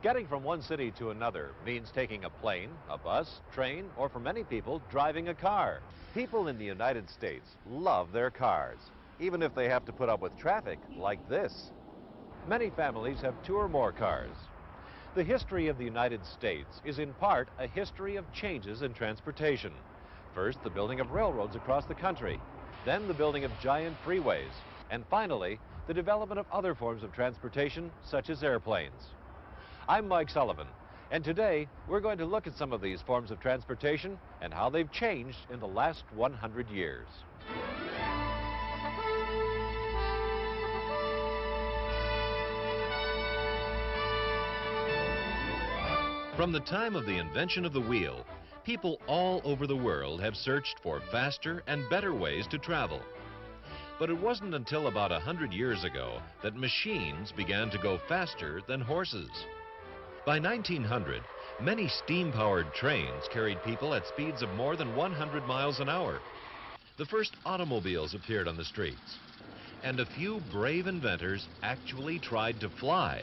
Getting from one city to another means taking a plane, a bus, train, or for many people, driving a car. People in the United States love their cars, even if they have to put up with traffic like this. Many families have 2 or more cars. The history of the United States is in part a history of changes in transportation. First, the building of railroads across the country, then the building of giant freeways, and finally, the development of other forms of transportation, such as airplanes. I'm Mike Sullivan, and today we're going to look at some of these forms of transportation and how they've changed in the last 100 years. From the time of the invention of the wheel, people all over the world have searched for faster and better ways to travel. But it wasn't until about 100 years ago that machines began to go faster than horses. By 1900, many steam-powered trains carried people at speeds of more than 100 miles an hour. The first automobiles appeared on the streets, and a few brave inventors actually tried to fly.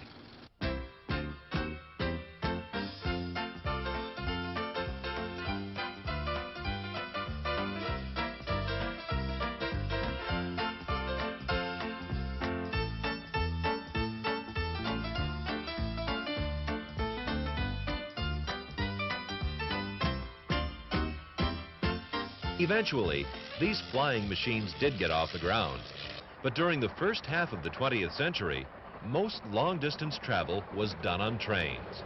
Eventually, these flying machines did get off the ground. But during the first half of the 20th century, most long-distance travel was done on trains.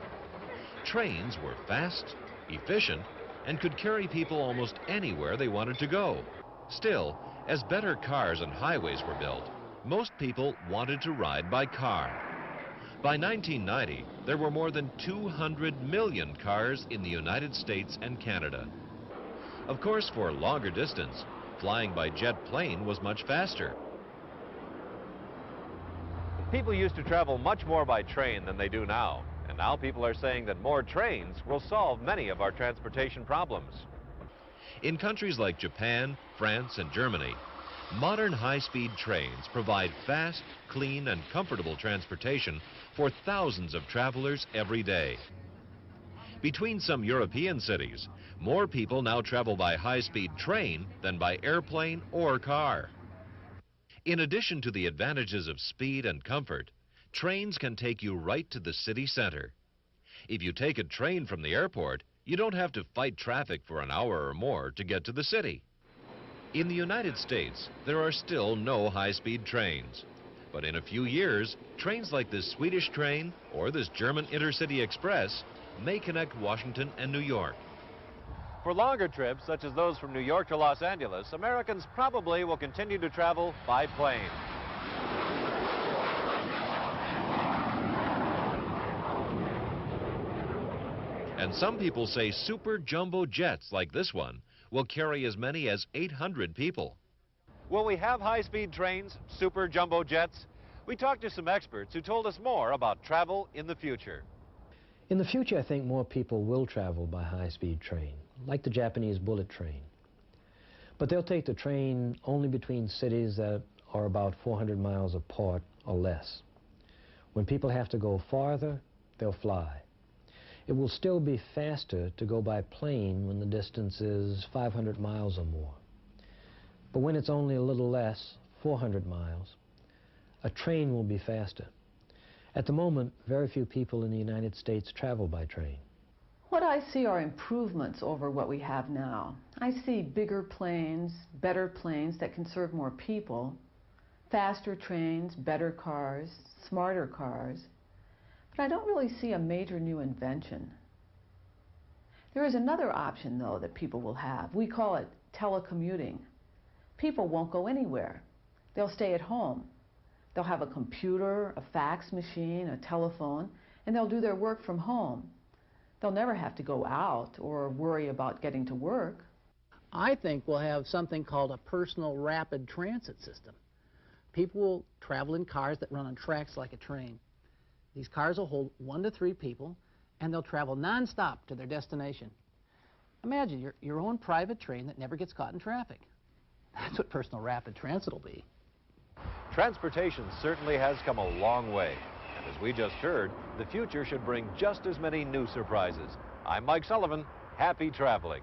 Trains were fast, efficient, and could carry people almost anywhere they wanted to go. Still, as better cars and highways were built, most people wanted to ride by car. By 1990, there were more than 200 million cars in the United States and Canada. Of course, for longer distance, flying by jet plane was much faster. People used to travel much more by train than they do now, and now people are saying that more trains will solve many of our transportation problems. In countries like Japan, France, and Germany, modern high-speed trains provide fast, clean, and comfortable transportation for thousands of travelers every day. Between some European cities, more people now travel by high-speed train than by airplane or car. In addition to the advantages of speed and comfort, trains can take you right to the city center. If you take a train from the airport, you don't have to fight traffic for an hour or more to get to the city. In the United States, there are still no high-speed trains. But in a few years, trains like this Swedish train or this German Intercity Express may connect Washington and New York. For longer trips, such as those from New York to Los Angeles, Americans probably will continue to travel by plane. And some people say super jumbo jets like this one will carry as many as 800 people. Will we have high-speed trains, super jumbo jets? We talked to some experts who told us more about travel in the future. In the future, I think more people will travel by high-speed train, like the Japanese bullet train. But they'll take the train only between cities that are about 400 miles apart or less. When people have to go farther, they'll fly. It will still be faster to go by plane when the distance is 500 miles or more. But when it's only a little less, 400 miles, a train will be faster. At the moment, very few people in the United States travel by train. What I see are improvements over what we have now. I see bigger planes, better planes that can serve more people, faster trains, better cars, smarter cars. But I don't really see a major new invention. There is another option, though, that people will have. We call it telecommuting. People won't go anywhere. They'll stay at home. They'll have a computer, a fax machine, a telephone, and they'll do their work from home. They'll never have to go out or worry about getting to work. I think we'll have something called a personal rapid transit system. People will travel in cars that run on tracks like a train. These cars will hold 1 to 3 people, and they'll travel nonstop to their destination. Imagine your own private train that never gets caught in traffic. That's what personal rapid transit will be. Transportation certainly has come a long way, and as as we just heard, the future should bring just as many new surprises. I'm Mike Sullivan. Happy traveling.